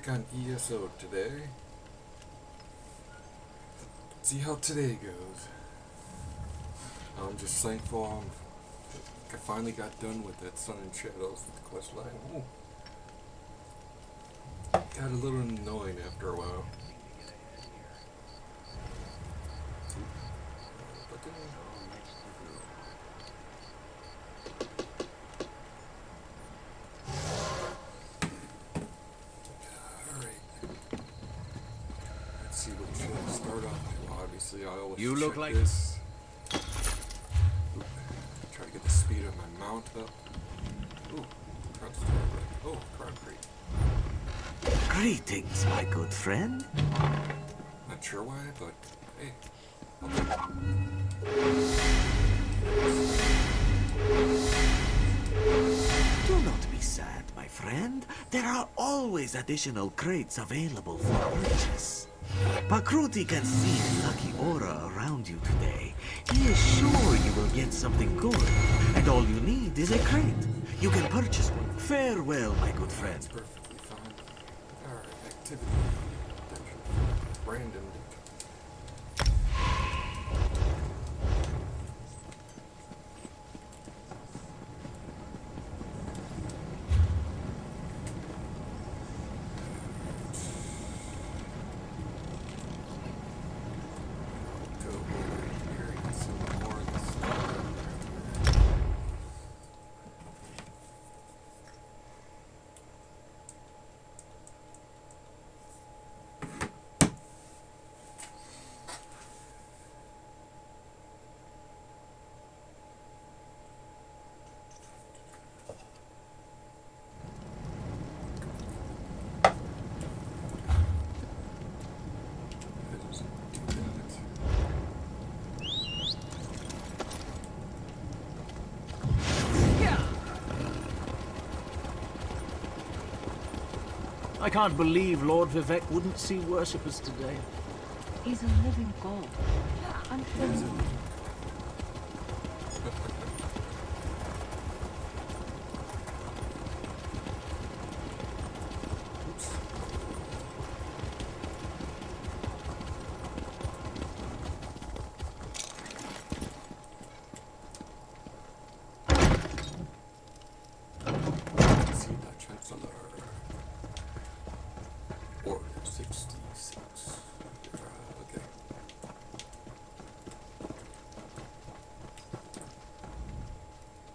back on ESO today. See how today goes. I'm just thankful I finally got done with that Sun and Shadows with the quest line. Ooh. Got a little annoying after a while. I always you look like this. Try to get the speed of my mount up. Ooh, oh, concrete. Greetings, my good friend. Not sure why, but hey. Do not be sad, my friend. There are always additional crates available for purchase. Pakruti can see the lucky aura around you today. He is sure you will get something good, and all you need is a crate. You can purchase one. Farewell, my good friend. That's perfectly fine. Alright, activity. Random. I can't believe Lord Vivec wouldn't see worshippers today. He's a living god. I'm sure.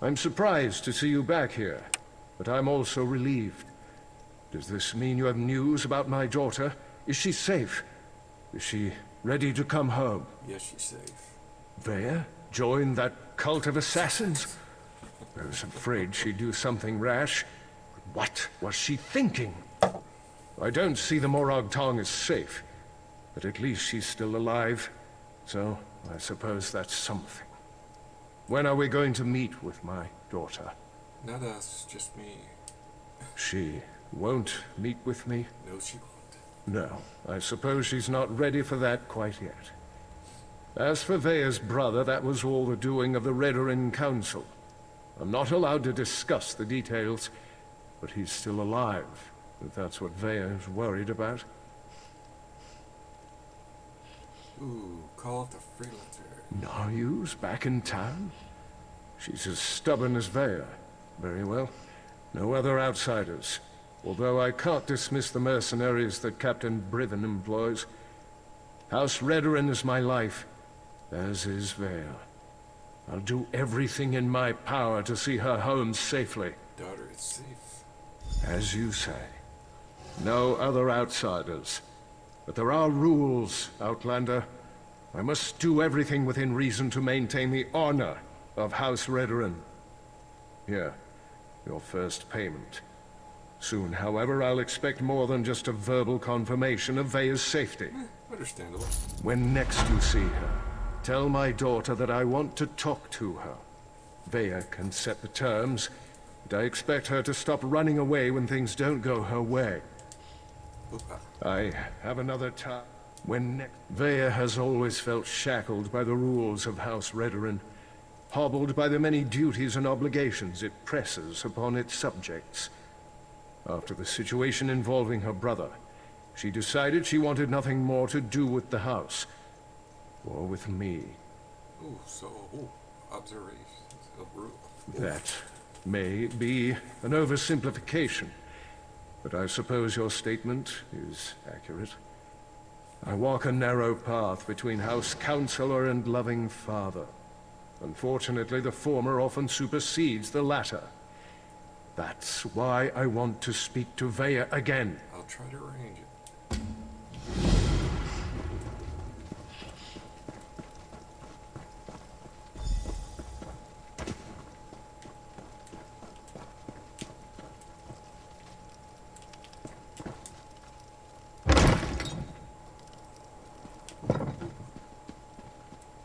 I'm surprised to see you back here, but I'm also relieved. Does this mean you have news about my daughter? Is she safe? Is she ready to come home? Yes, she's safe. Veya? Join that cult of assassins? I was afraid she'd do something rash. What was she thinking? I don't see the Morag Tong as safe, but at least she's still alive. So, I suppose that's something. When are we going to meet with my daughter? Not us, just me. She won't meet with me? No, she won't. No, I suppose she's not ready for that quite yet. As for Veya's brother, that was all the doing of the Redoran Council. I'm not allowed to discuss the details, but he's still alive, if that's what Veya is worried about. Ooh, call up the freelancer. Naryu's back in town? She's as stubborn as Veya. Very well. No other outsiders. Although I can't dismiss the mercenaries that Captain Brivin employs. House Redoran is my life, as is Veya. I'll do everything in my power to see her home safely. Daughter is safe. As you say. No other outsiders. But there are rules, Outlander. I must do everything within reason to maintain the honor of House Redoran. Here, your first payment. Soon, however, I'll expect more than just a verbal confirmation of Veya's safety. Understandable. When next you see her, tell my daughter that I want to talk to her. Veya can set the terms, but I expect her to stop running away when things don't go her way. I have another time. Veya has always felt shackled by the rules of House Redoran, hobbled by the many duties and obligations it presses upon its subjects. After the situation involving her brother, she decided she wanted nothing more to do with the house, or with me. Observations of rule. That may be an oversimplification, but I suppose your statement is accurate. I walk a narrow path between House Counselor and loving father. Unfortunately, the former often supersedes the latter. That's why I want to speak to Vaya again. I'll try to arrange it.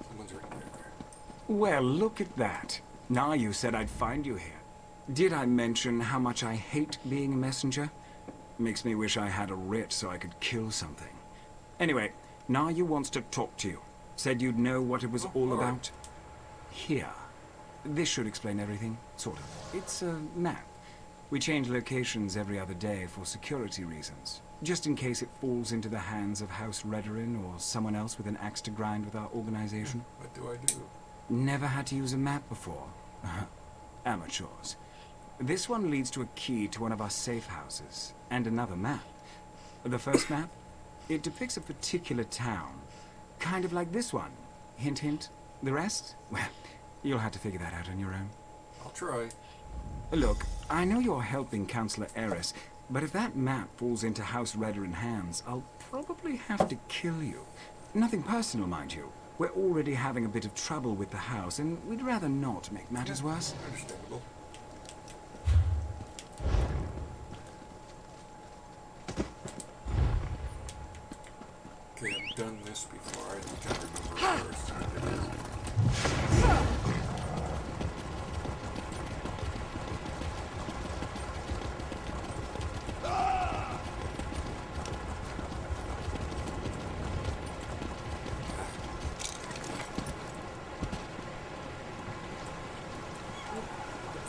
Someone's right there. Well, look at that. Now you said I'd find you here. Did I mention how much I hate being a messenger? Makes me wish I had a writ so I could kill something. Anyway, Nayu wants to talk to you. Said you'd know what it was all about. Here. This should explain everything, sort of. It's a map. We change locations every other day for security reasons. Just in case it falls into the hands of House Redorin or someone else with an axe to grind with our organization. What do I do? Never had to use a map before. Amateurs. This one leads to a key to one of our safe houses, and another map. The first map, it depicts a particular town. Kind of like this one. Hint, hint. The rest? Well, you'll have to figure that out on your own. I'll try. Look, I know you're helping Councillor Eris, but if that map falls into House Redorin hands, I'll probably have to kill you. Nothing personal, mind you. We're already having a bit of trouble with the house, and we'd rather not make matters worse. Understandable. Okay, I've done this before. I can't remember first.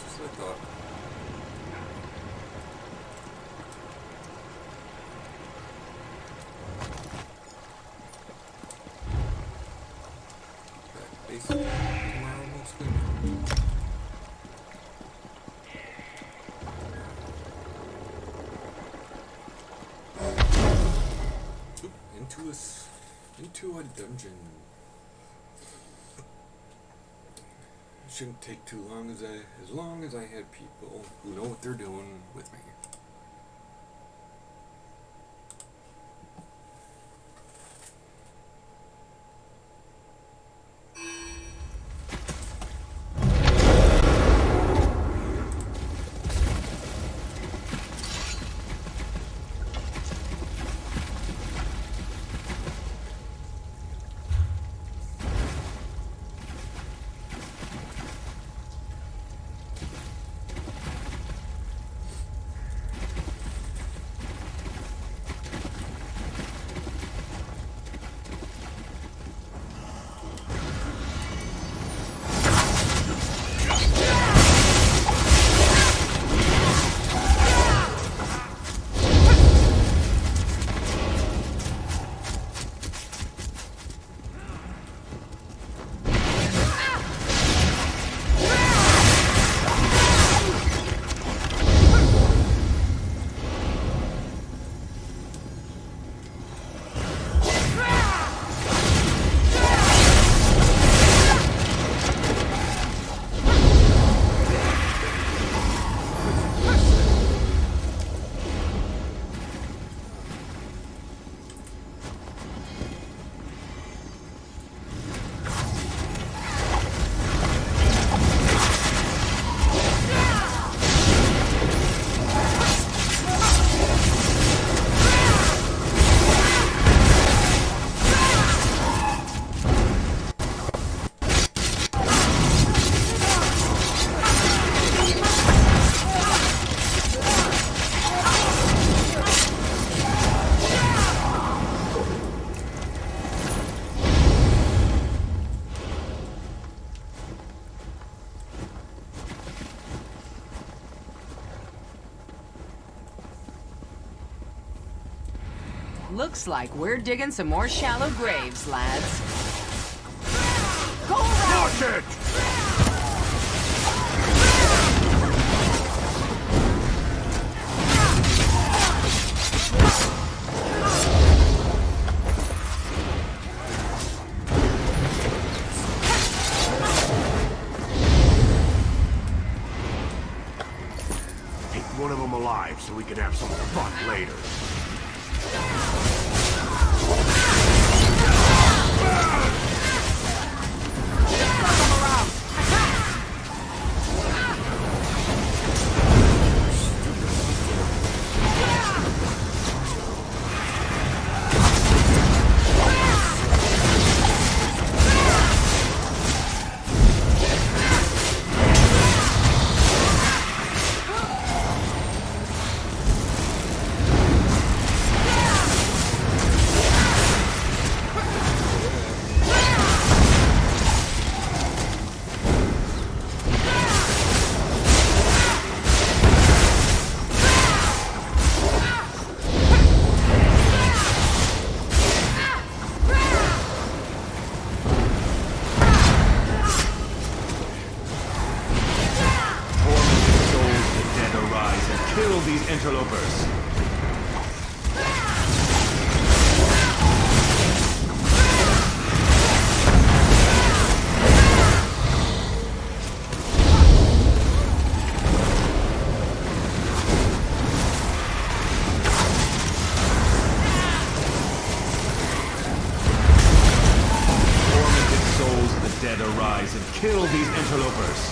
Just what I thought. Basically, tomorrow mostly. Oop, into a dungeon. It shouldn't take too long as long as I had people who know what they're doing with me. Looks like we're digging some more shallow graves, lads. Go around! Watch it! Take one of them alive so we can have some fun later. Kill these interlopers. Tormented souls of the dead arise and kill these interlopers.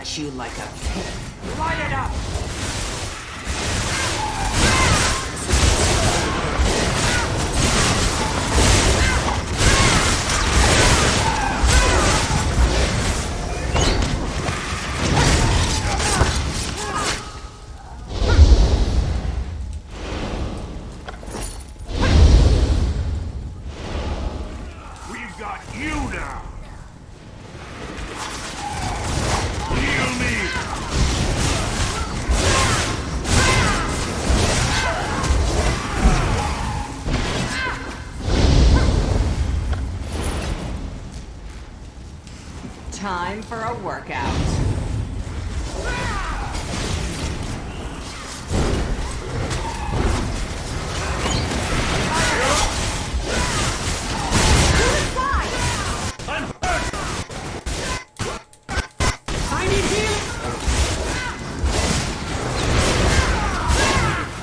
Cut you like a pig. Light it up! We've got you now! Heal me! Time for a workout.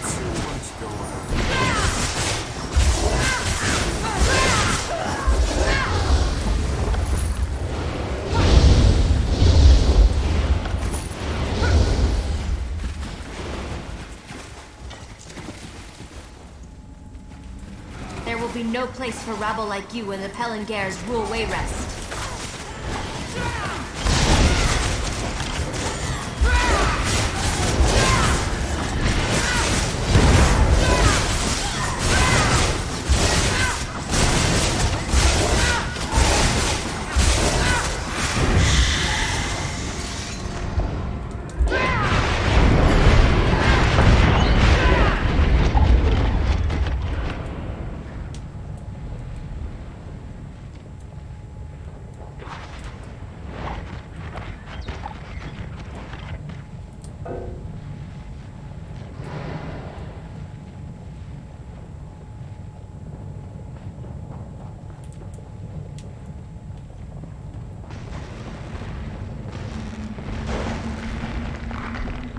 Too much going on. There will be no place for rabble like you in the Pellinger's rule Wayrest.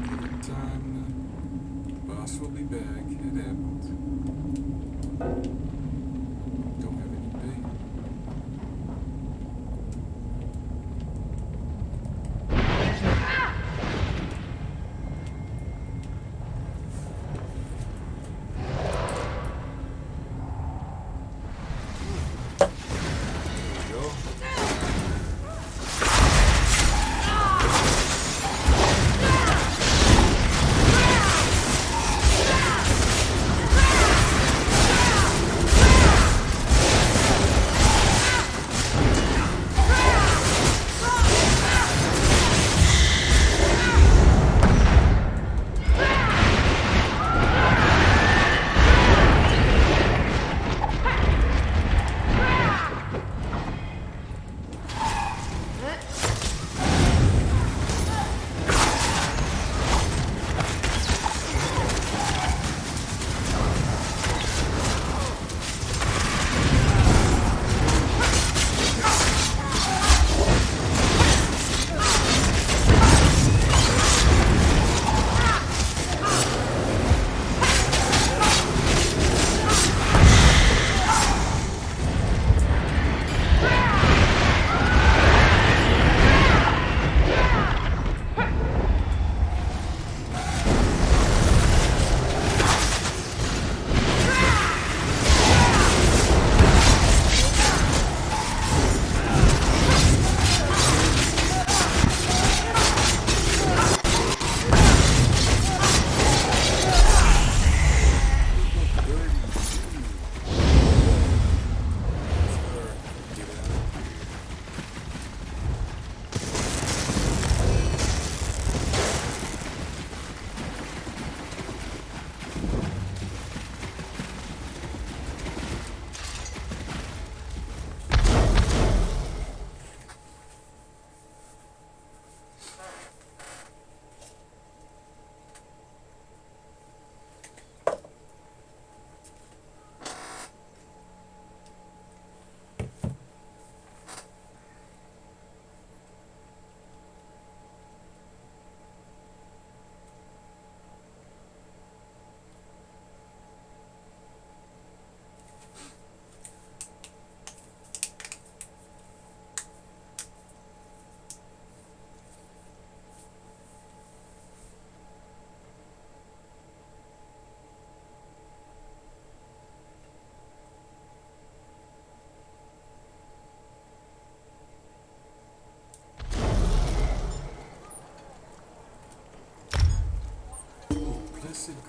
Give it time. The boss will be back. It happens. Don't have any bait. There we go.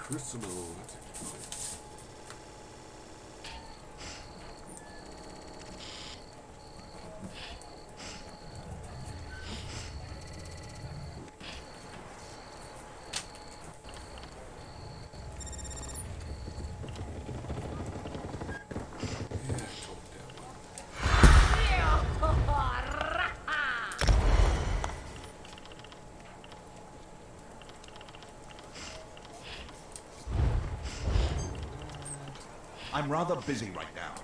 Crucible. That's a good one. Yeah, I told that one. I'm rather busy right now.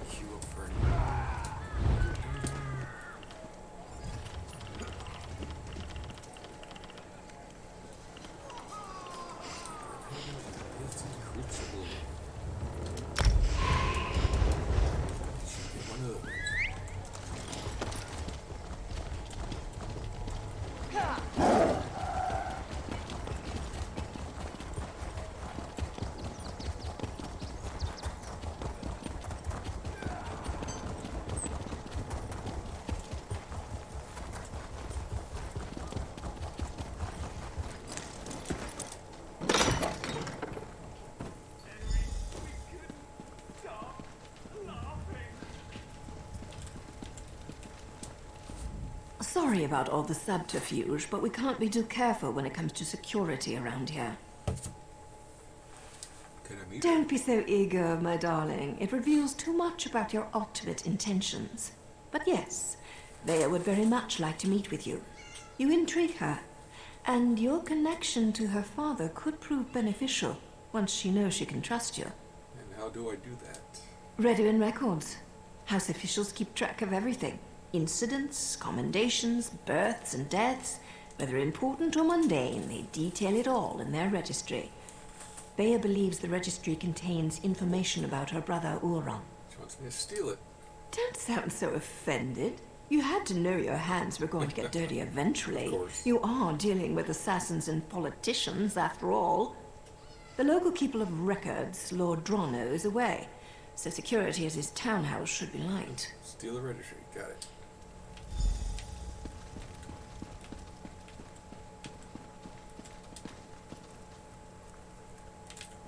Queue up for This is Crucible. Should get one of those. Sorry about all the subterfuge, but we can't be too careful when it comes to security around here. Can I meet Don't be so eager, my darling. It reveals too much about your ultimate intentions. But yes, Vea would very much like to meet with you. You intrigue her, and your connection to her father could prove beneficial once she knows she can trust you. And how do I do that? Redoin records. House officials keep track of everything. Incidents, commendations, births and deaths. Whether important or mundane, they detail it all in their registry. Vea believes the registry contains information about her brother Uron. She wants me to steal it. Don't sound so offended. You had to know your hands were going to get dirty eventually. Of course. You are dealing with assassins and politicians, after all. The local keeper of records, Lord Drono, is away, so security at his townhouse should be light. Steal the registry. Got it.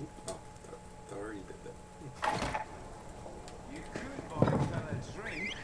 Oop, oh, I already did that. You could buy a fella a drink.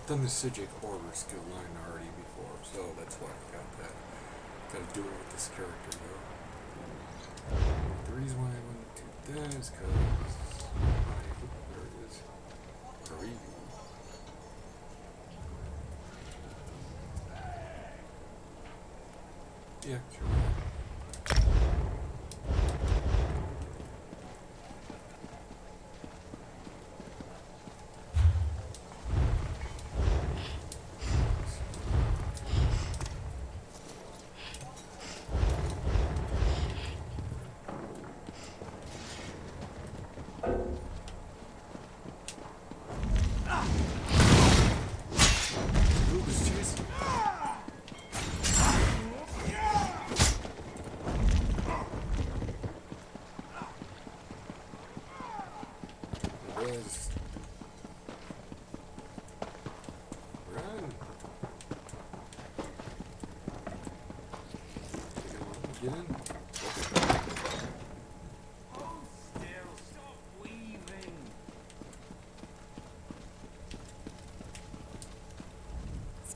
done the Sijic Order skill line already before, so that's why I got that. Gotta do it with this character, though. The reason why I want to do that is because there it is. Preview. Yeah, sure.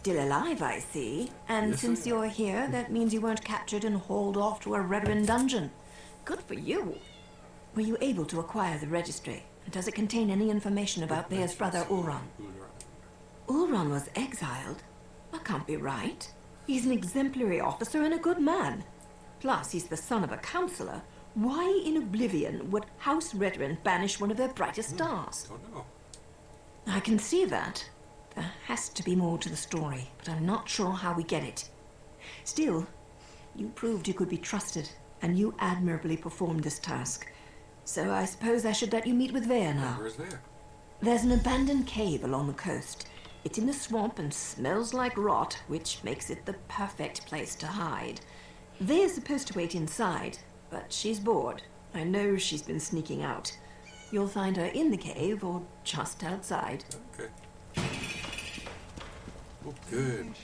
Still alive, I see. And Yes, since I am. you're here, that means you weren't captured and hauled off to a Redoran dungeon. Good for you. Were you able to acquire the registry? Does it contain any information about Bear's brother, Ulron? Ulron was exiled? That can't be right. He's an exemplary officer and a good man. Plus, he's the son of a counselor. Why in oblivion would House Redoran banish one of their brightest stars? Don't know. I can see that. There has to be more to the story, but I'm not sure how we get it. Still, you proved you could be trusted, and you admirably performed this task. So I suppose I should let you meet with Vea now. Where's there? There's an abandoned cave along the coast. It's in the swamp and smells like rot, which makes it the perfect place to hide. Vea's supposed to wait inside, but she's bored. I know she's been sneaking out. You'll find her in the cave or just outside. Okay. Oh, good.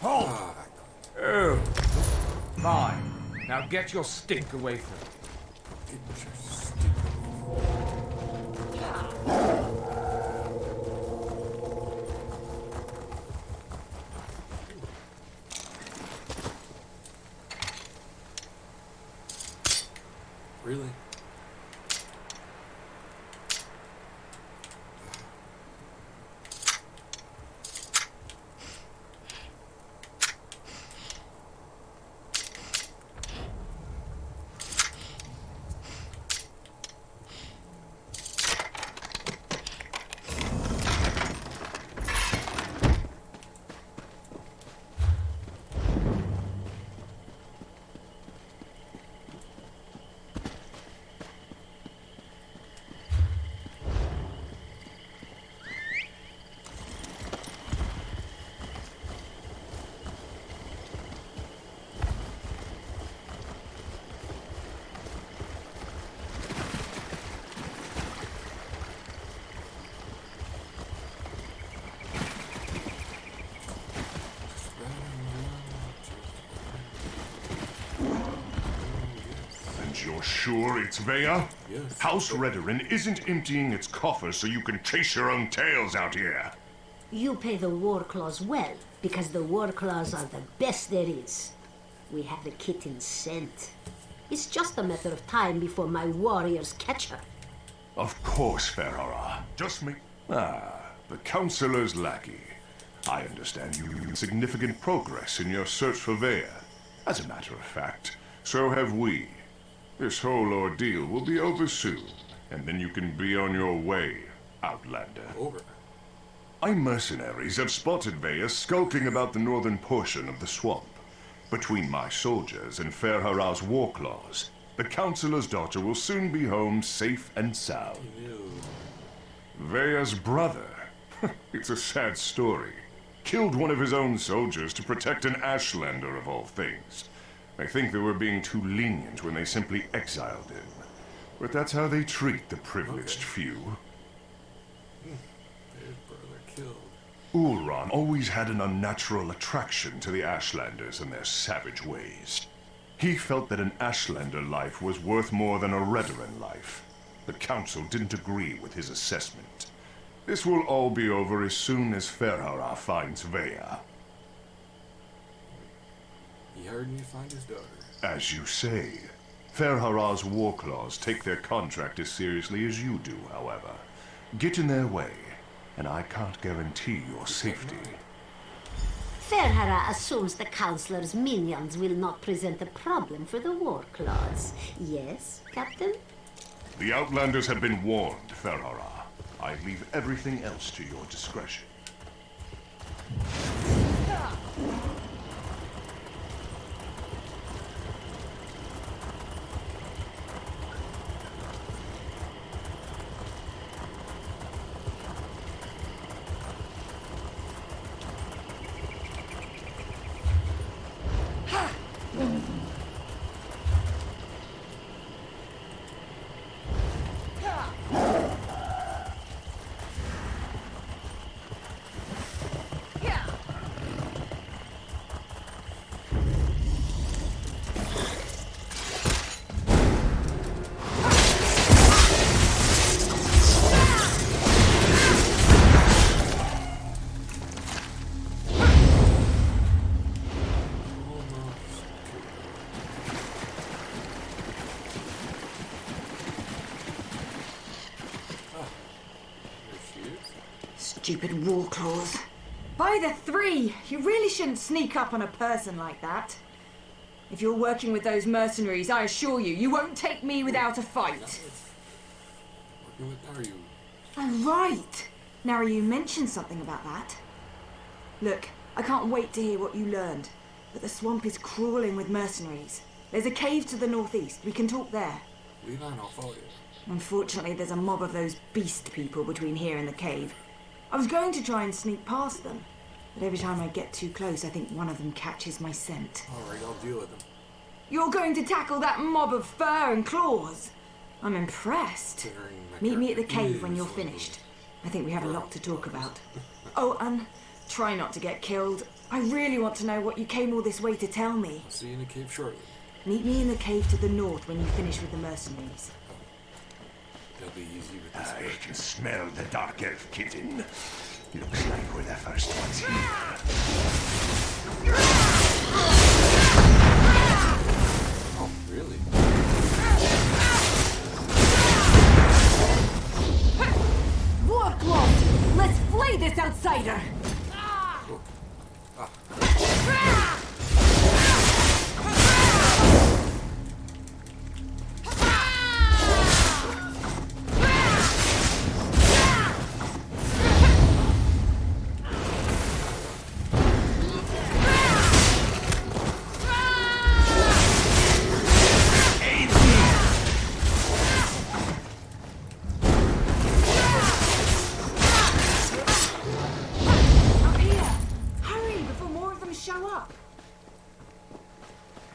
Oh! Oh! Fine. Now get your stink away from me. Really? You're sure it's Vea? Yes. House Redoran isn't emptying its coffers so you can chase your own tails out here. You pay the war claws well, because the war claws are the best there is. We have the kitten scent. It's just a matter of time before my warriors catch her. Of course, Ferhara. Just make... Ah, the Counselor's lackey. I understand you made significant progress in your search for Vea. As a matter of fact, so have we. This whole ordeal will be over soon, and then you can be on your way, Outlander. Over. My mercenaries have spotted Vea skulking about the northern portion of the swamp. Between my soldiers and Ferhara's warclaws, the Counselor's daughter will soon be home safe and sound. Vea's brother. It's a sad story. Killed one of his own soldiers to protect an Ashlander of all things. I think they were being too lenient when they simply exiled him. But that's how they treat the privileged few. His brother killed. Ulron always had an unnatural attraction to the Ashlanders and their savage ways. He felt that an Ashlander life was worth more than a Redoran life. The Council didn't agree with his assessment. This will all be over as soon as Ferhara finds Vea. He heard me find his daughter. As you say, Ferhara's war claws take their contract as seriously as you do, however. Get in their way, and I can't guarantee your safety. Ferhara assumes the Councilor's minions will not present a problem for the war clause. Yes, Captain? The Outlanders have been warned, Ferhara. I leave everything else to your discretion. Stupid war claws. By the three! You really shouldn't sneak up on a person like that. If you're working with those mercenaries, I assure you, you won't take me without a fight. Working with Naryu. Oh, right. Naryu mentioned something about that. Look, I can't wait to hear what you learned. But the swamp is crawling with mercenaries. There's a cave to the northeast. We can talk there. Leave on, I'll follow you. Unfortunately, there's a mob of those beast people between here and the cave. I was going to try and sneak past them, but every time I get too close, I think one of them catches my scent. Alright, I'll deal with them. You're going to tackle that mob of fur and claws? I'm impressed. Meet me at the cave when you're finished. I think we have a lot to talk about. Oh, and try not to get killed. I really want to know what you came all this way to tell me. I'll see you in the cave shortly. Meet me in the cave to the north when you finish with the mercenaries. That'll be easy with this I guy. can smell the dark elf kitten. Looks like we're the first ones here. Oh, really? Warclaw! Let's flay this outsider!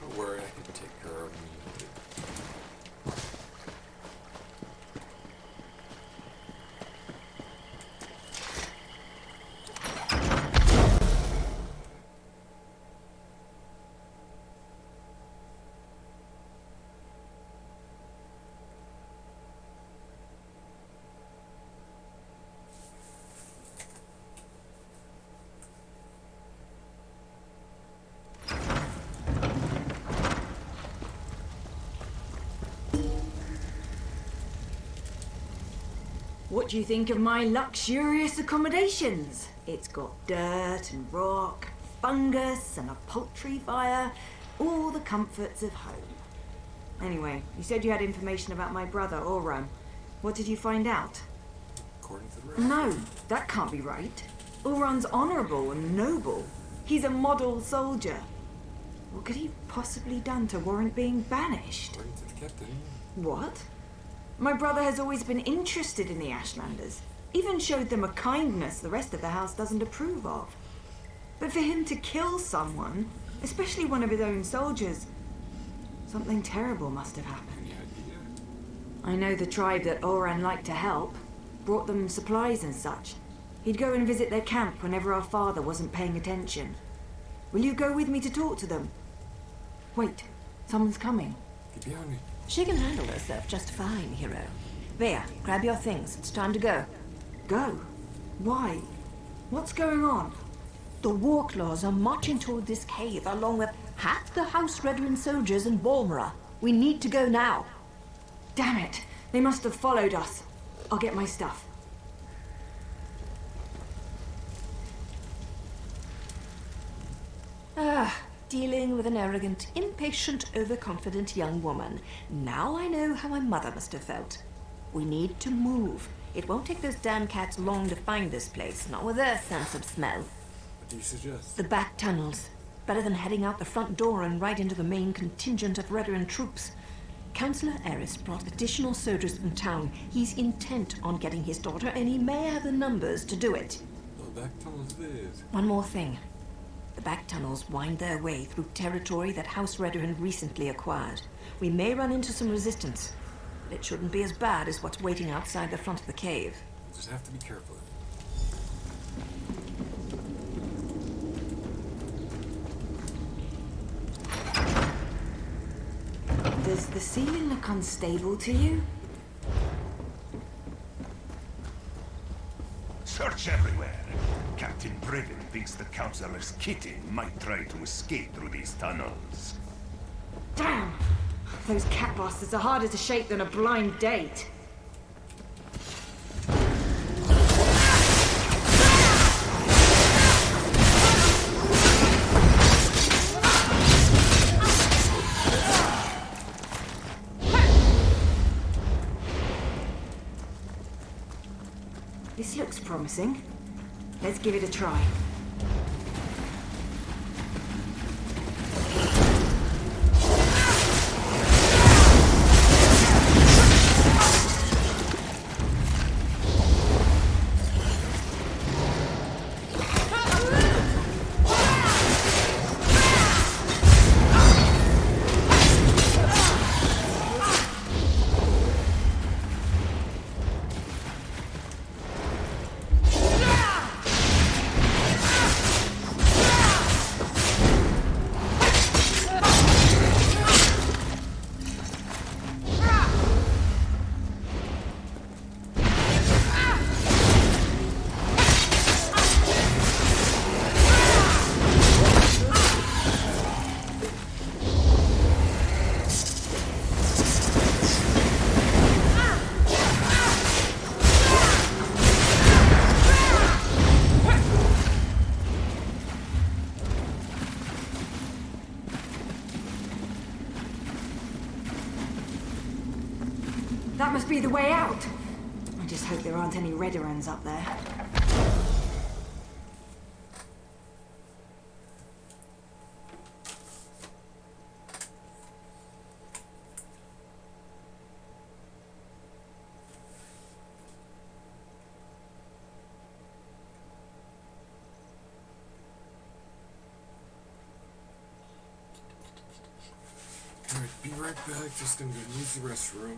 Don't worry, I can take care of me. What do you think of my luxurious accommodations? It's got dirt and rock, fungus and a poultry fire, all the comforts of home. Anyway, you said you had information about my brother, Auron. What did you find out? According to the rest. No, that can't be right. Auron's honorable and noble. He's a model soldier. What could he possibly done to warrant being banished? According to the captain. What? My brother has always been interested in the Ashlanders. Even showed them a kindness the rest of the house doesn't approve of. But for him to kill someone, especially one of his own soldiers, something terrible must have happened. I know the tribe that Oran liked to help, brought them supplies and such. He'd go and visit their camp whenever our father wasn't paying attention. Will you go with me to talk to them? Wait, someone's coming. Get behind me. She can handle herself just fine, hero. Vea, grab your things. It's time to go. Go? Why? What's going on? The Warclaws are marching toward this cave along with half the House Redoran soldiers in Balmora. We need to go now. Damn it! They must have followed us. I'll get my stuff. Dealing with an arrogant, impatient, overconfident young woman. Now I know how my mother must have felt. We need to move. It won't take those damn cats long to find this place, not with their sense of smell. What do you suggest? The back tunnels. Better than heading out the front door and right into the main contingent of Redoran troops. Councillor Eris brought additional soldiers from town. He's intent on getting his daughter, and he may have the numbers to do it. The back tunnels it is. One more thing. The back tunnels wind their way through territory that House Redoran recently acquired. We may run into some resistance, but it shouldn't be as bad as what's waiting outside the front of the cave. We'll just have to be careful. Does the ceiling look unstable to you? Search everywhere. Captain Brivin thinks the Councillor's kitten might try to escape through these tunnels. Damn! Those cat bastards are harder to shake than a blind date. This looks promising. Let's give it a try. That must be the way out. I just hope there aren't any Redorans up there. Alright, be right back. Just gonna go use the restroom.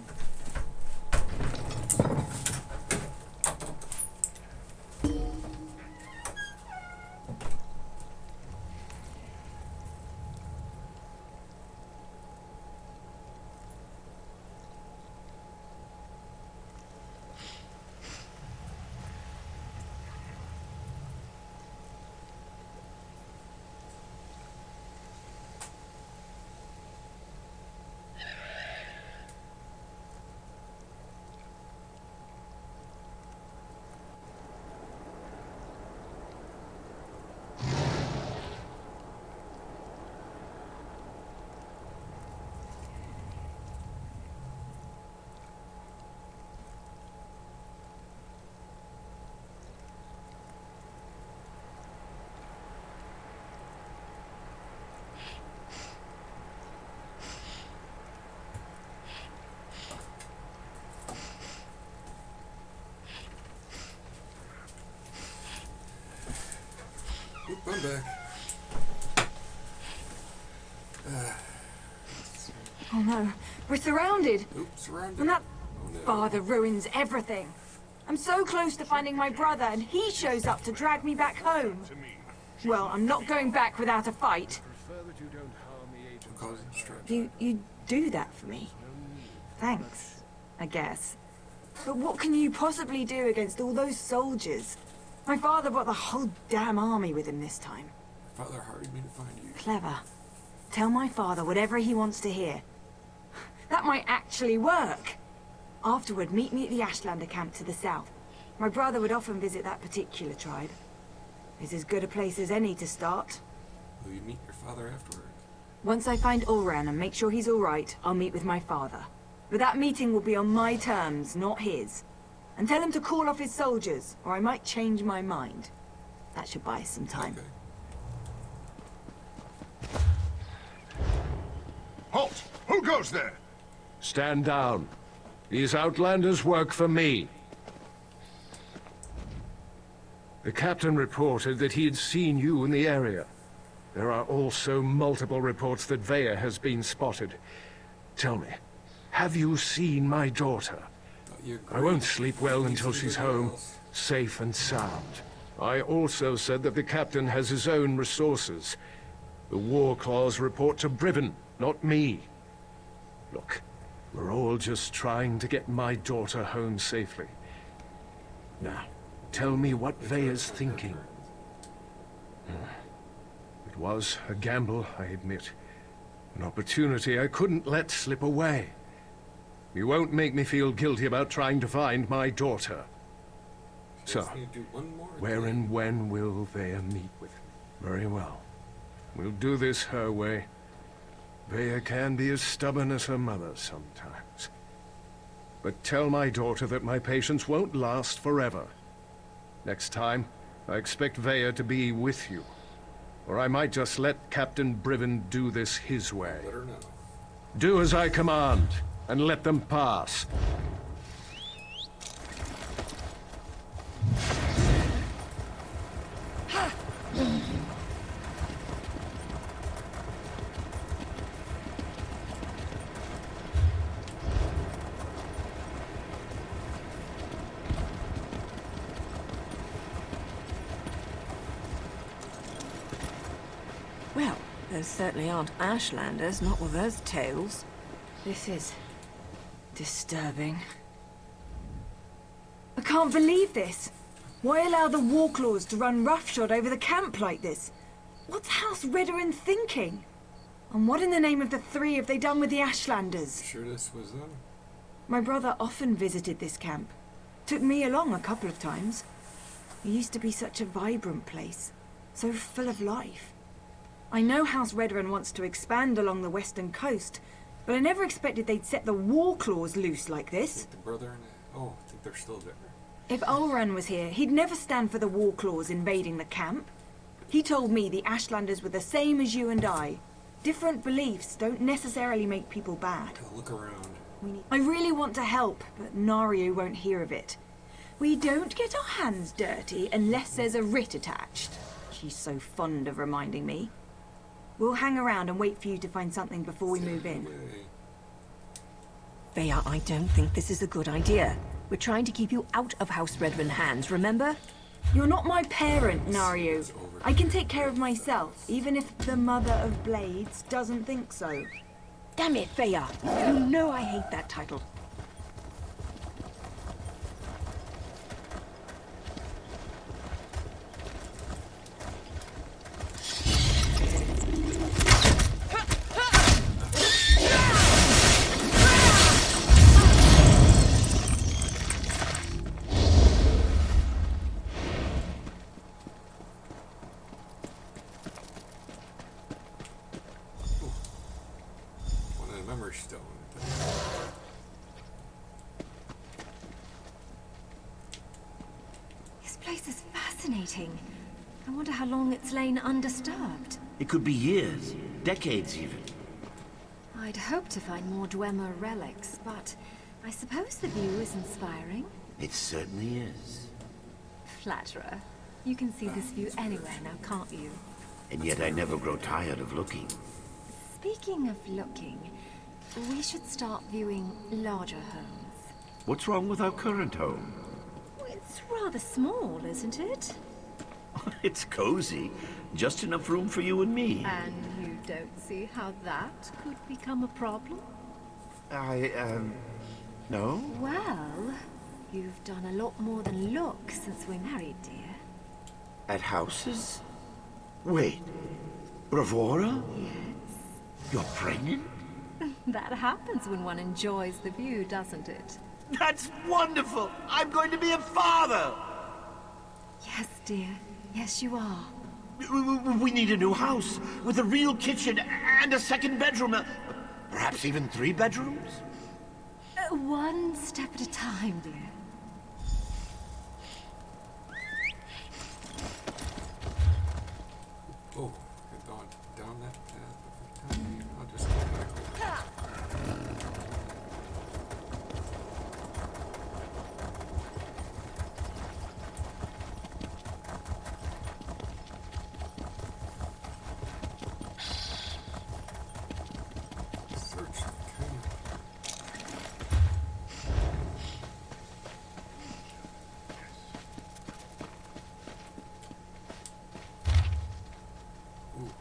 I'm back. Oh no, we're surrounded. Oops, surrounded. And that Oh, no. father ruins everything. I'm so close to finding my brother, and he shows up to drag me back home. Well, I'm not going back without a fight. Causing stress. You do that for me. Thanks, I guess. But what can you possibly do against all those soldiers? My father brought the whole damn army with him this time. Father hired me to find you. Clever. Tell my father whatever he wants to hear. That might actually work. Afterward, meet me at the Ashlander camp to the south. My brother would often visit that particular tribe. It's as good a place as any to start. Will you meet your father afterwards? Once I find Ulran and make sure he's all right, I'll meet with my father. But that meeting will be on my terms, not his. And tell him to call off his soldiers, or I might change my mind. That should buy us some time. Okay. Halt! Who goes there? Stand down. These outlanders work for me. The captain reported that he had seen you in the area. There are also multiple reports that Vea has been spotted. Tell me, have you seen my daughter? I won't sleep well until she's home, safe and sound. I also said that the captain has his own resources. The War Claws report to Briven, not me. Look, we're all just trying to get my daughter home safely. Now, tell me what Vea's thinking. It was a gamble, I admit. An opportunity I couldn't let slip away. You won't make me feel guilty about trying to find my daughter. So, where and when will Vea meet with me? Very well. We'll do this her way. Vea can be as stubborn as her mother sometimes. But tell my daughter that my patience won't last forever. Next time, I expect Vea to be with you. Or I might just let Captain Briven do this his way. Let her know. Do as I command, and let them pass. Well, there certainly aren't Ashlanders, not with those tales. This is disturbing. I can't believe this. Why allow the Warclaws to run roughshod over the camp like this? What's House Redoran thinking? And what in the name of the three have they done with the Ashlanders? Sure this was them? My brother often visited this camp. Took me along a couple of times. It used to be such a vibrant place. So full of life. I know House Redoran wants to expand along the western coast, but I never expected they'd set the Warclaws loose like this. The brother and oh, I think they're still there. If Ulran was here, he'd never stand for the Warclaws invading the camp. He told me the Ashlanders were the same as you and I. Different beliefs don't necessarily make people bad. Look around. I really want to help, but Naryu won't hear of it. We don't get our hands dirty unless there's a writ attached. She's so fond of reminding me. We'll hang around and wait for you to find something before we move in. Vea, I don't think this is a good idea. We're trying to keep you out of House Redoran hands, remember? You're not my parent, Naryu. I can take care of myself, even if the Mother of Blades doesn't think so. Damn it, Vea! You know I hate that title. Stone. This place is fascinating. I wonder how long it's lain undisturbed. It could be years, decades even. I'd hoped to find more Dwemer relics, but I suppose the view is inspiring. It certainly is. Flatterer. You can see this view anywhere now, can't you? And yet I never grow tired of looking. Speaking of looking, we should start viewing larger homes. What's wrong with our current home? It's rather small, isn't it? It's cozy. Just enough room for you and me. And you don't see how that could become a problem? No? Well, you've done a lot more than look since we married, dear. At houses? Wait. Bravura? Yes. You're pregnant? That happens when one enjoys the view, doesn't it? That's wonderful! I'm going to be a father! Yes, dear. Yes, you are. We need a new house with a real kitchen and a second bedroom. Perhaps even 3 bedrooms? One step at a time, dear. Oh, I've gone down that path every time. I'll just go back over. Search the camp. Good.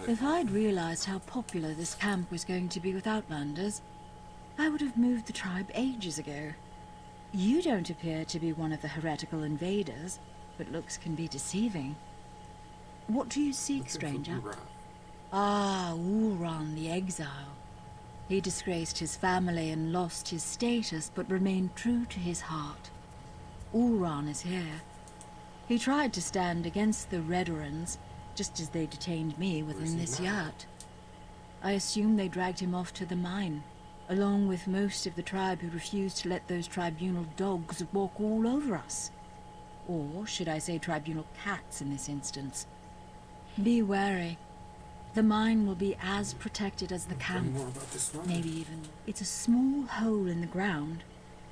If I'd realized how popular this camp was going to be with Outlanders, I would have moved the tribe ages ago. You don't appear to be one of the heretical invaders, but looks can be deceiving. What do you seek, stranger? Ah, Uran the Exile. He disgraced his family and lost his status, but remained true to his heart. Uran is here. He tried to stand against the Redorans, just as they detained me within this yurt. I assume they dragged him off to the mine, along with most of the tribe who refused to let those tribunal dogs walk all over us. Or should I say tribunal cats in this instance? Be wary. The mine will be as protected as the camp. Maybe even. It's a small hole in the ground,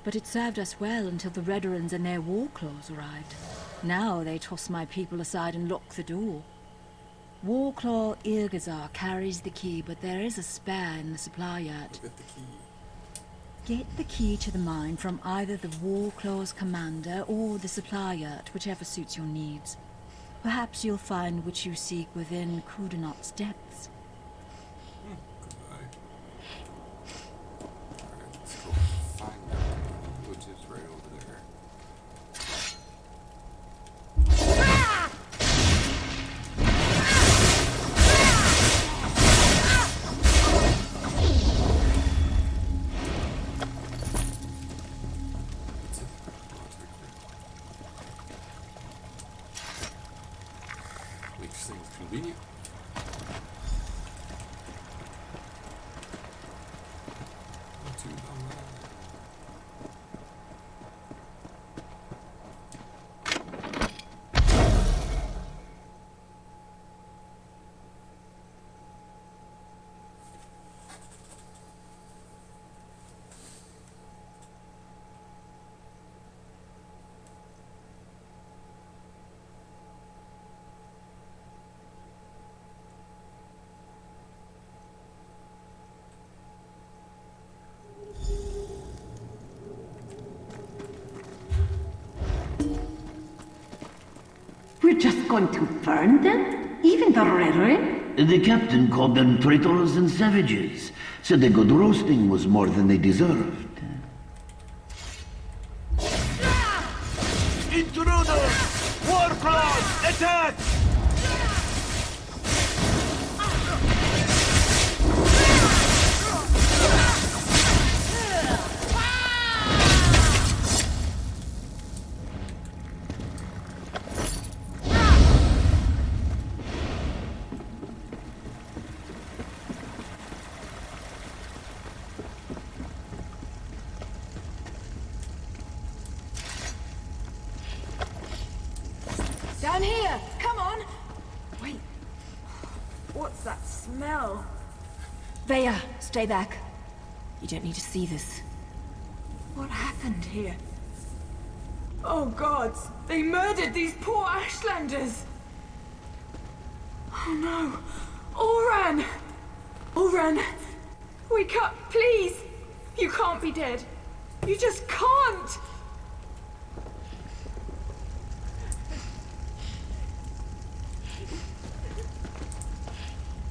but it served us well until the Redorans and their war claws arrived. Now they toss my people aside and lock the door. Warclaw Irgazar carries the key, but there is a spare in the supply yurt. Get the key to the mine from either the Warclaw's commander or the supply yurt, whichever suits your needs. Perhaps you'll find what you seek within Kudanot's depths. Let's go find that key, which is right over there. Makes things convenient. Not too bad. We're just going to burn them? Even the Redoran? The captain called them traitors and savages. Said the good roasting was more than they deserved. Intruders! Warclaws! Attack! Down here! Come on! Wait. What's that smell? Veya, stay back. You don't need to see this. What happened here? Oh gods! They murdered these poor Ashlanders! Oh no! Oran! Oran! Wake up, please! You can't be dead. You just can't!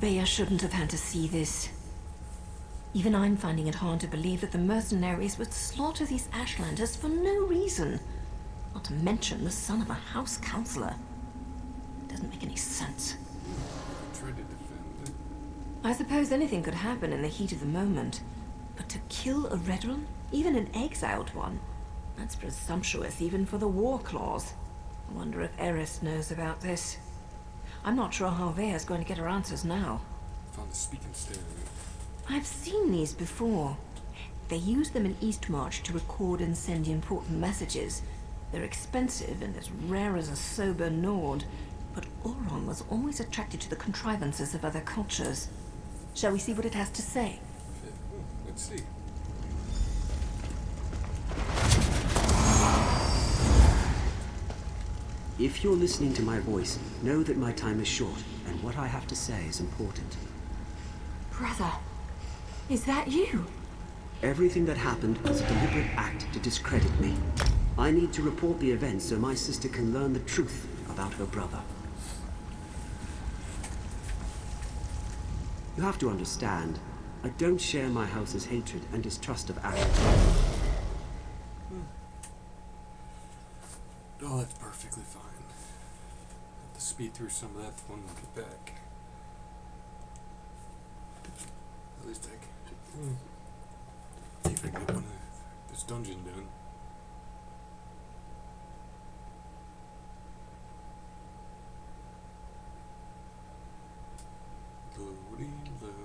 Veya shouldn't have had to see this. Even I'm finding it hard to believe that the mercenaries would slaughter these Ashlanders for no reason. Not to mention the son of a house counselor. It doesn't make any sense. Tried to defend it. I suppose anything could happen in the heat of the moment. But to kill a Redrun, even an exiled one, that's presumptuous even for the war clause. I wonder if Eris knows about this. I'm not sure how Veya's going to get her answers now. Found the speaking stone. I've seen these before. They use them in Eastmarch to record and send important messages. They're expensive and as rare as a sober Nord, but Oron was always attracted to the contrivances of other cultures. Shall we see what it has to say? Let's see. If you're listening to my voice, know that my time is short, and what I have to say is important. Brother, is that you? Everything that happened was a deliberate act to discredit me. I need to report the events so my sister can learn the truth about her brother. You have to understand, I don't share my house's hatred and distrust of Ashland. Oh, that's perfectly fine. Have to speed through some of that when we get back. At least I can. See if I can get one of this dungeon done. Loading, loading,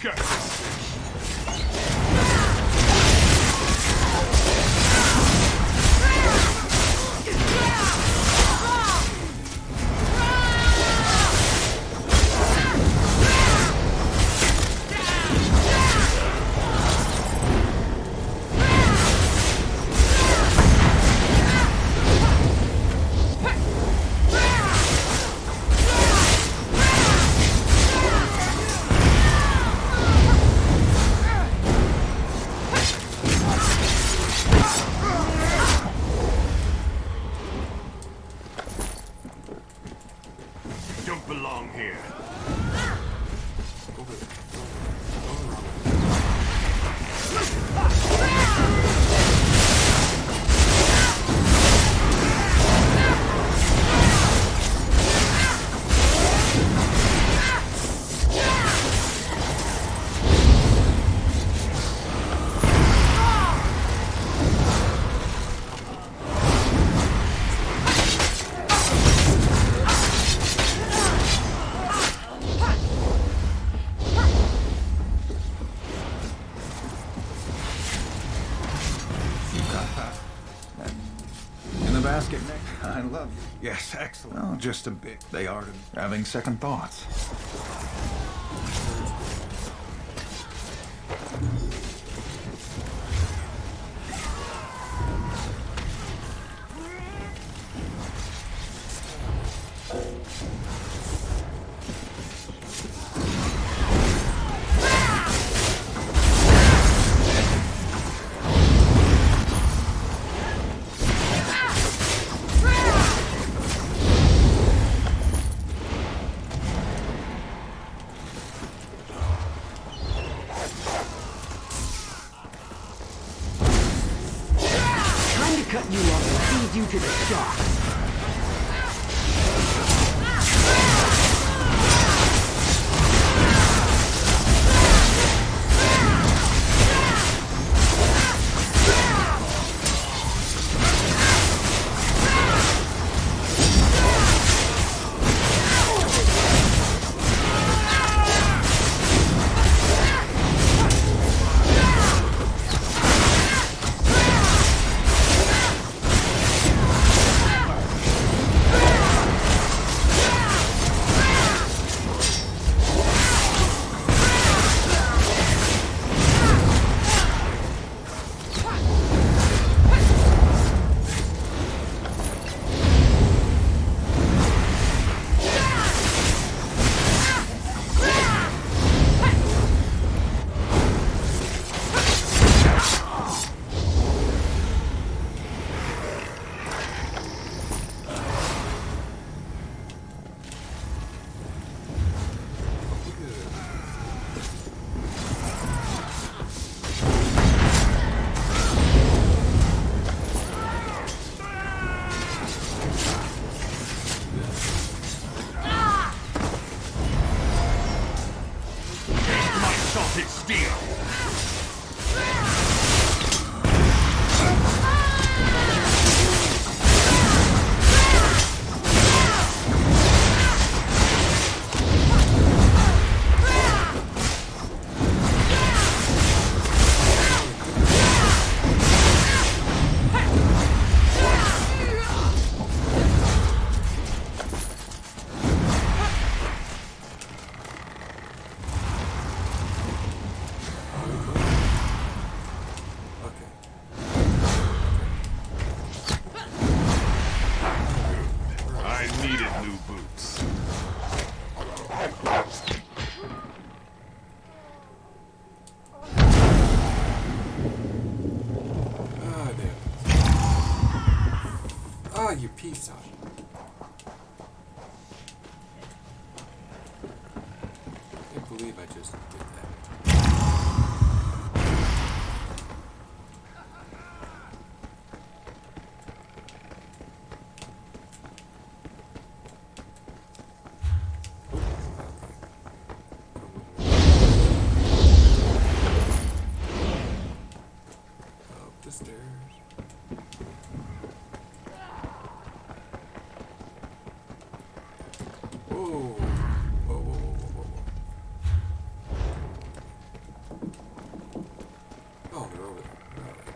Get this thing. Don't belong here. Basket neck. I love you. Yes, excellent. Oh, just a bit. They are having second thoughts. Cut you off and feed you to the sharks. I needed new boots. Ah, damn it. Ah, you piece of. I can't believe I just did that. Up the stairs. Whoa. Whoa, whoa, whoa, whoa, whoa, whoa. Oh, they're over there. All right.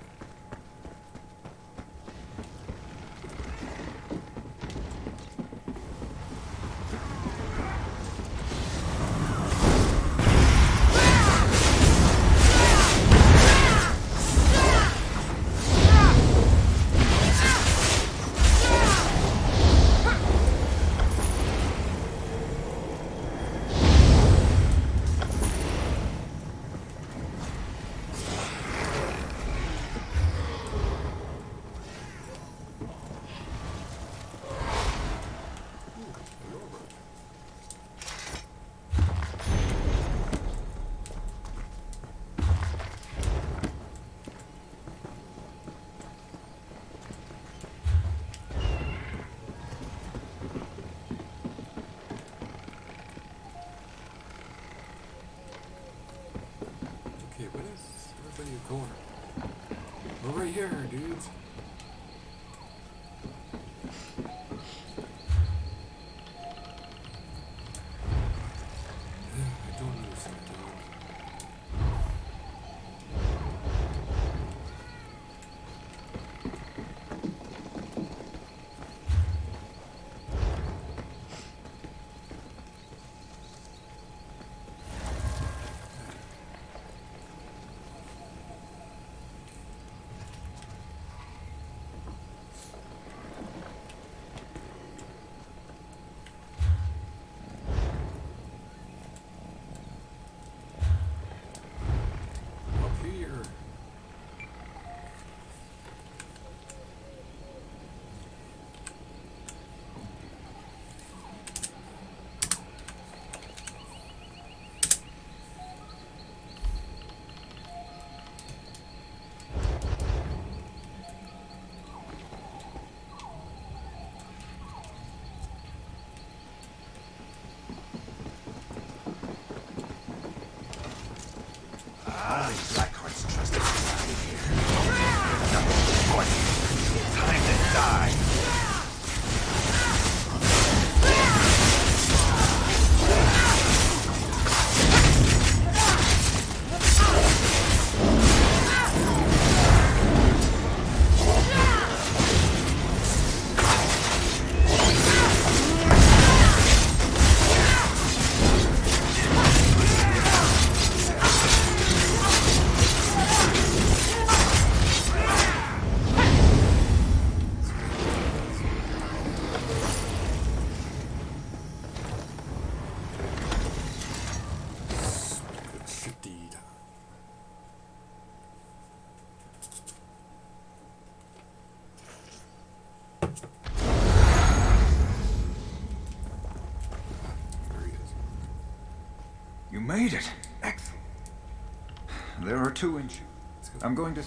Okay, what is everybody going? We're right here, dudes. I don't understand, dude. Up here. Only Blackheart's trusted out here. Nothing important. Time to die. Shit. There he is. You made it. Excellent. There are 2 in you. I'm going to...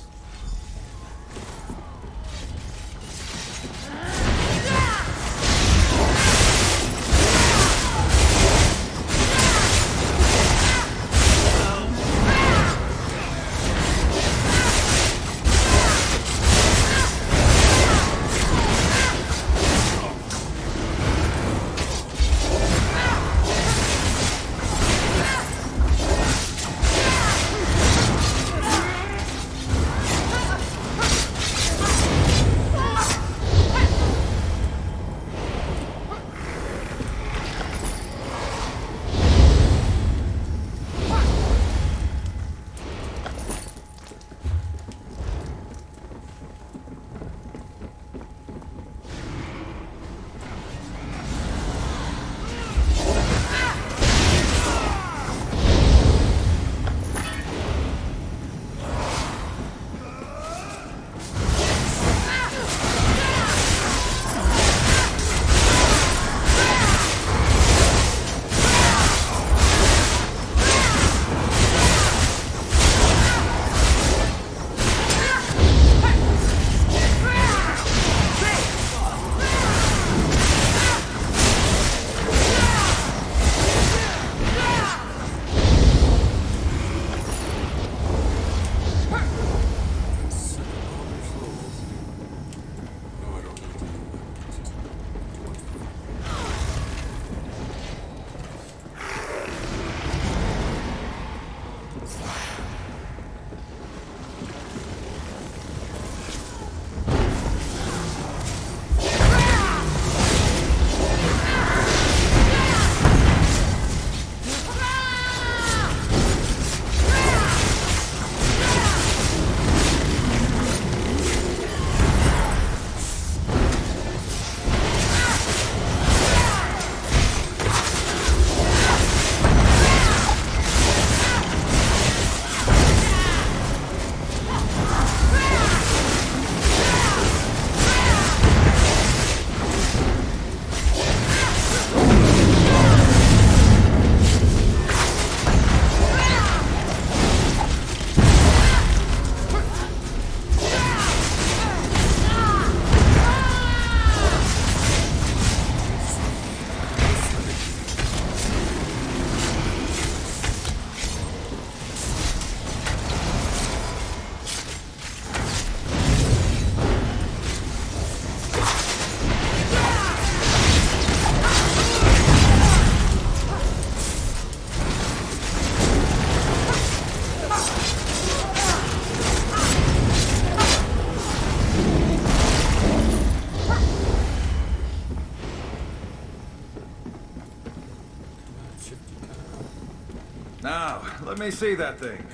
me see that thing.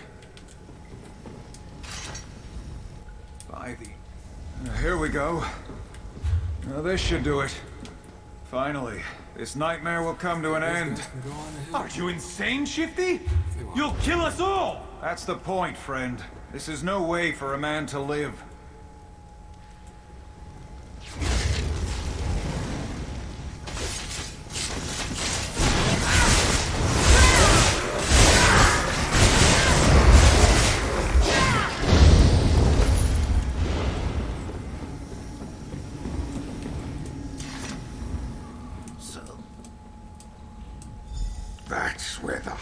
By the... Here we go. Now this should do it. Finally, this nightmare will come to an end. Are you insane, Shifty? You'll kill us all! That's the point, friend. This is no way for a man to live. That's where the...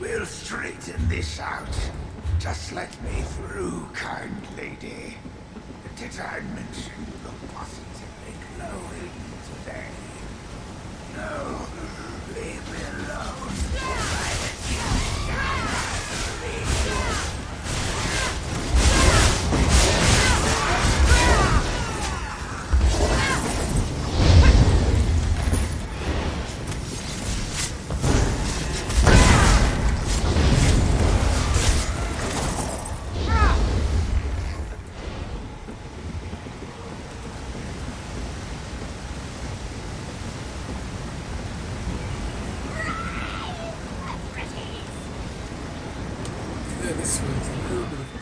We'll straighten this out. Just let me through, kind lady. Did I mention you look positively glowing today? No, leave me alone. Yeah, this one's a little bit of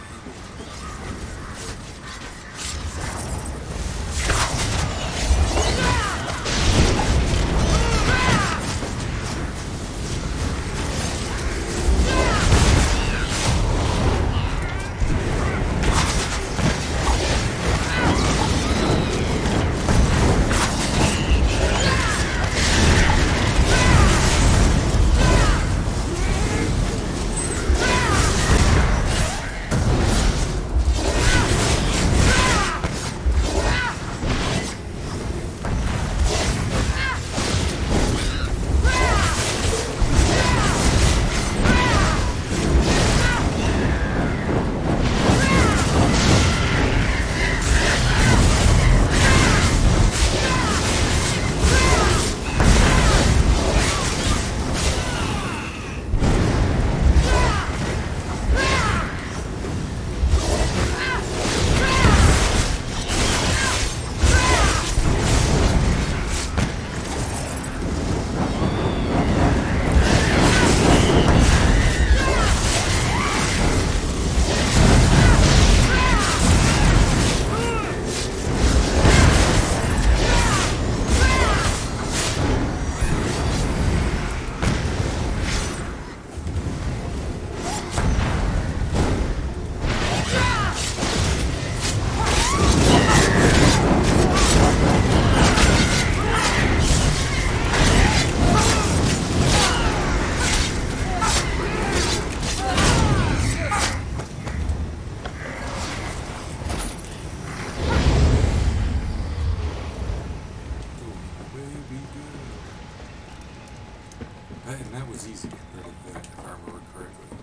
and that was easy to get rid of that, if I remember correctly.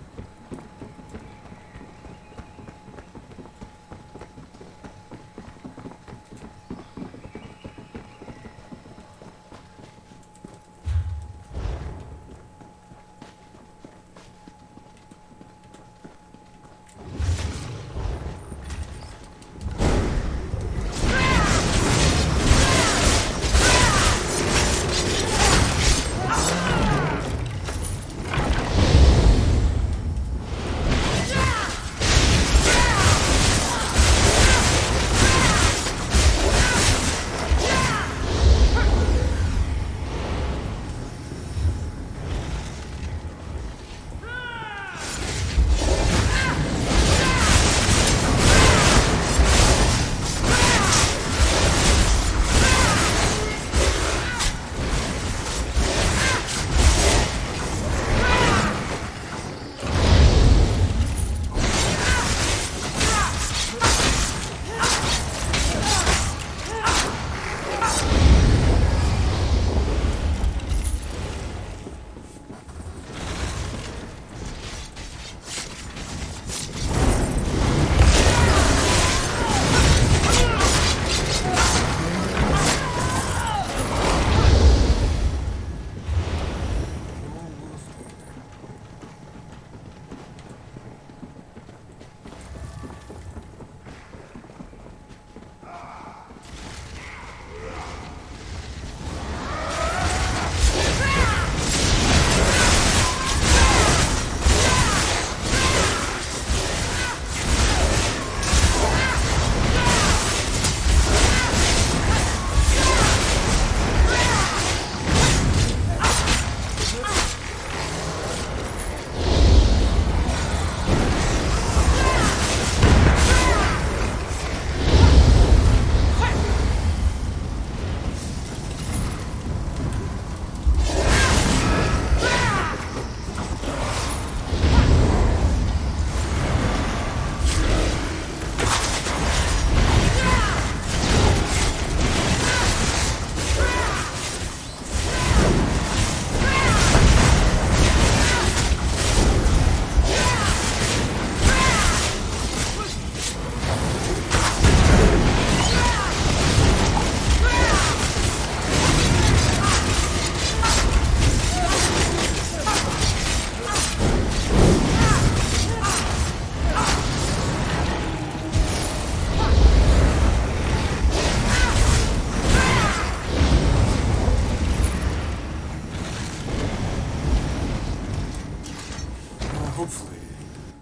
hopefully,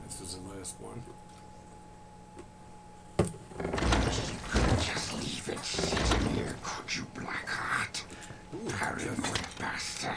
this is the last one. Just leave it sitting here, could you, Blackheart? Paranoid bastard.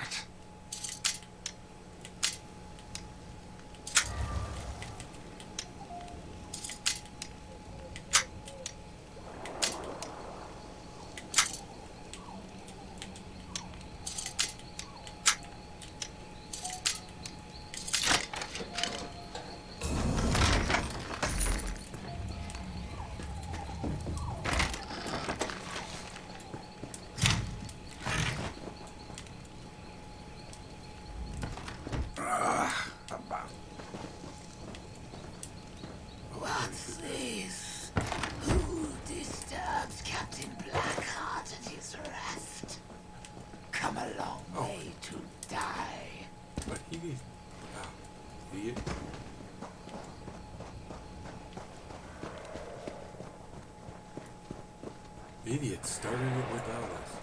What's this? Who disturbs Captain Blackheart at his rest? Come a long way to die. But he... idiot. Idiot started it without us.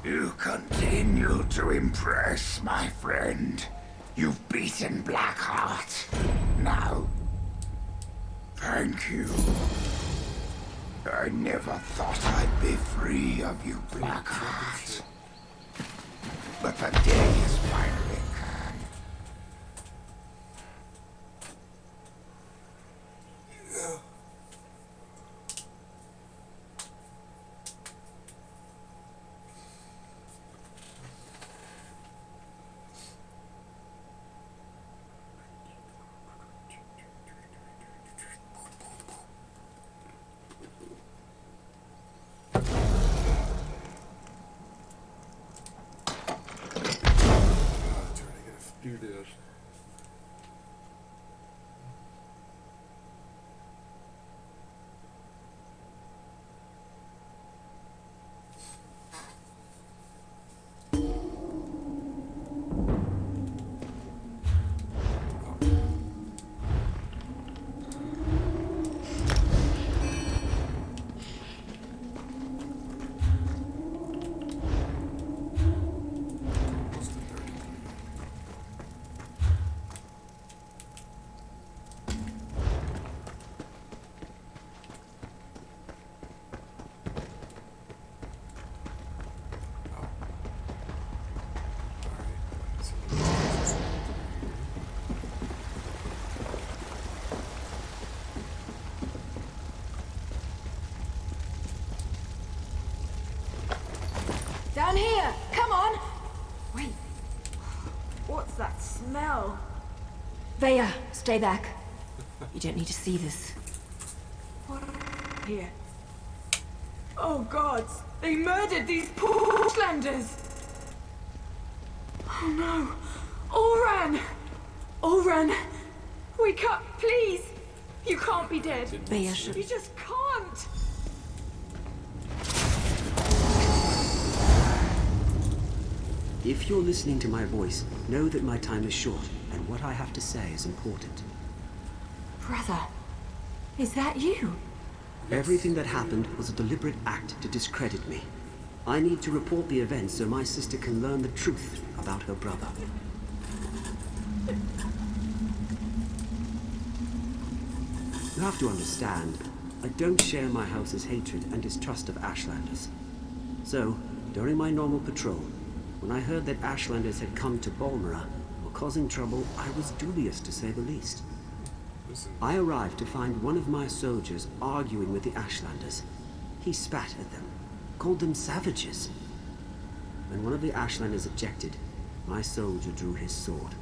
You continue to impress, my friend. You've beaten Blackheart. Now, thank you. I never thought I'd be free of you, Blackheart. But the day is finally come. Do this. Down here! Come on! Wait. What's that smell? Veya, stay back. You don't need to see this. What? Here. Oh gods! They murdered these poor Bushlanders! Oh no! Oran! Oran! Wake up, please! You can't be dead. Bea should... You just can't! If you're listening to my voice, know that my time is short, and what I have to say is important. Brother, is that you? Everything that happened was a deliberate act to discredit me. I need to report the events so my sister can learn the truth about her brother. You have to understand, I don't share my house's hatred and distrust of Ashlanders. So, during my normal patrol, when I heard that Ashlanders had come to Balmora, or causing trouble, I was dubious to say the least. I arrived to find one of my soldiers arguing with the Ashlanders. He spat at them, called them savages. When one of the Ashlanders objected, my soldier drew his sword.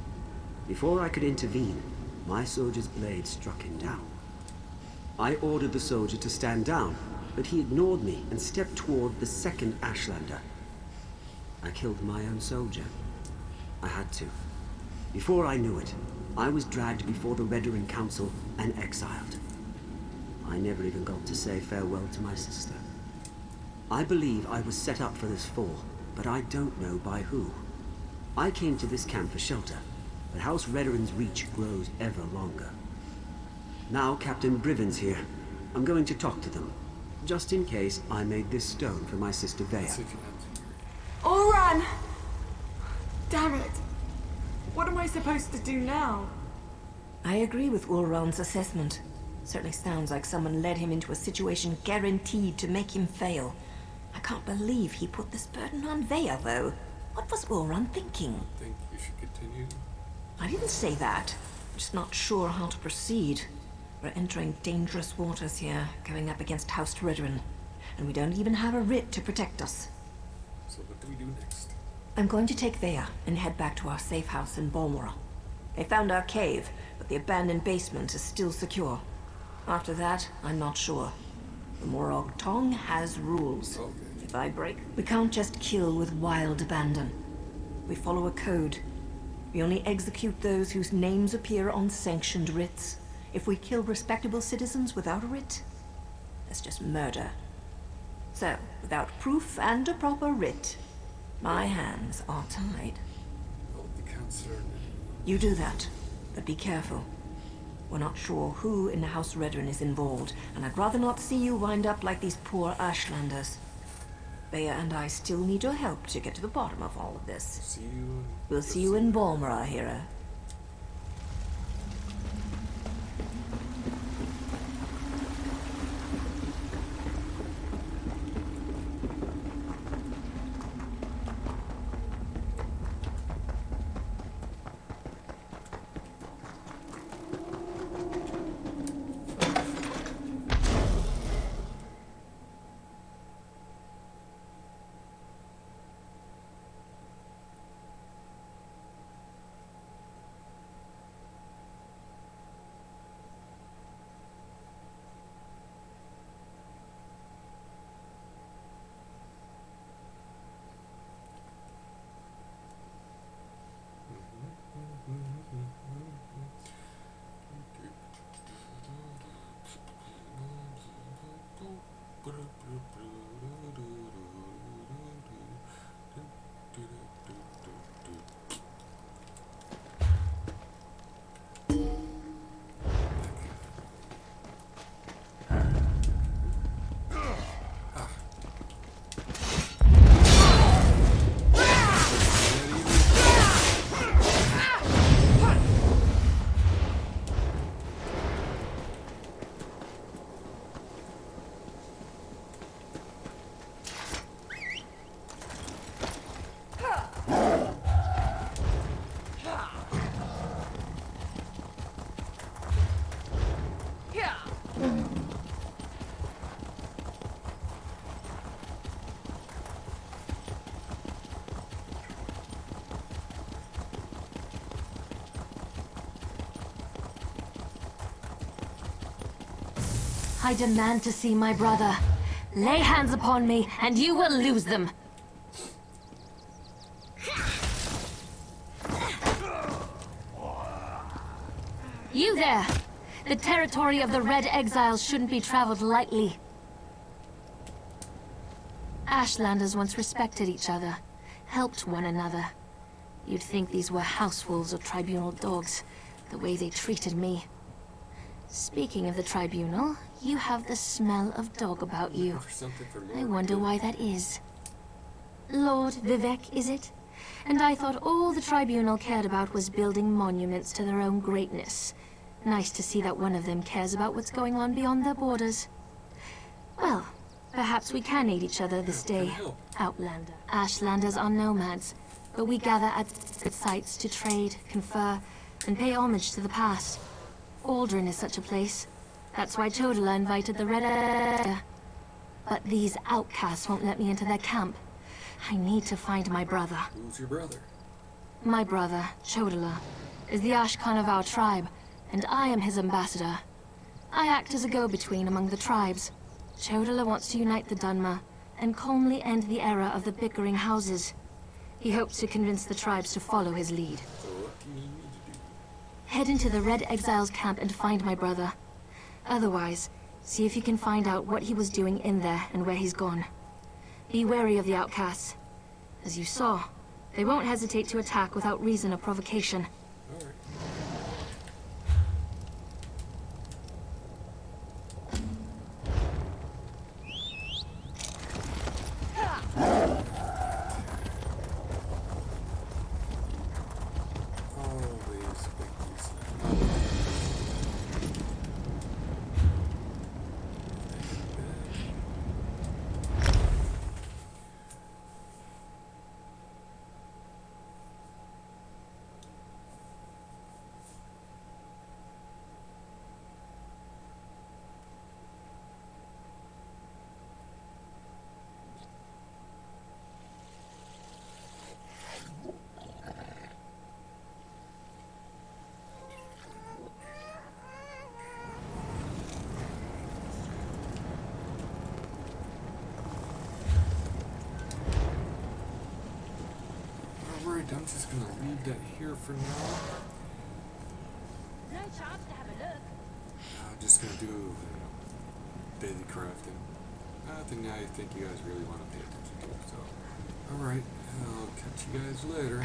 Before I could intervene, my soldier's blade struck him down. I ordered the soldier to stand down, but he ignored me and stepped toward the second Ashlander. I killed my own soldier. I had to. Before I knew it, I was dragged before the Redoran Council and exiled. I never even got to say farewell to my sister. I believe I was set up for this fall, but I don't know by who. I came to this camp for shelter, but House Redoran's reach grows ever longer. Now Captain Briven's here. I'm going to talk to them, just in case I made this stone for my sister Vea. Oran! Damn it! What am I supposed to do now? I agree with Ulron's assessment. Certainly sounds like someone led him into a situation guaranteed to make him fail. I can't believe he put this burden on Vea, though. What was Ulron thinking? I think we should continue. I didn't say that. I'm just not sure how to proceed. We're entering dangerous waters here, going up against House Redoran. And we don't even have a writ to protect us. So what do we do next? I'm going to take Vea and head back to our safe house in Balmora. They found our cave, but the abandoned basement is still secure. After that, I'm not sure. The Morag Tong has rules. Okay. If I break, we can't just kill with wild abandon. We follow a code. We only execute those whose names appear on sanctioned writs. If we kill respectable citizens without a writ, that's just murder. So, without proof and a proper writ, my hands are tied. Well, the counselor... You do that, but be careful. We're not sure who in the House Redoran is involved, and I'd rather not see you wind up like these poor Ashlanders. Bea and I still need your help to get to the bottom of all of this. We'll see you in Balmora, Hera. I demand to see my brother. Lay hands upon me, and you will lose them. You there! The territory of the Red Exiles shouldn't be traveled lightly. Ashlanders once respected each other, helped one another. You'd think these were house wolves or tribunal dogs, the way they treated me. Speaking of the tribunal, you have the smell of dog about you. I wonder why that is. Lord Vivec, is it? And I thought all the tribunal cared about was building monuments to their own greatness. Nice to see that one of them cares about what's going on beyond their borders. Well, perhaps we can aid each other this day, Outlander. Ashlanders are nomads, but we gather at sites to trade, confer, and pay homage to the past. Aldrin is such a place. That's why Chodala invited the Red. But these outcasts won't let me into their camp. I need to find my brother. Who's your brother? My brother, Chodala, is the Ashkan of our tribe, and I am his ambassador. I act as a go-between among the tribes. Chodala wants to unite the Dunmer and calmly end the era of the bickering houses. He hopes to convince the tribes to follow his lead. So what do you need me to do? Head into the Red Exiles camp and find my brother. Otherwise, see if you can find out what he was doing in there and where he's gone. Be wary of the outcasts. As you saw, they won't hesitate to attack without reason or provocation. Alright, I'm just gonna leave that here for now. No chance to have a look. I'm just gonna do daily crafting. Nothing I think you guys really want to pay attention to. So, alright, I'll catch you guys later.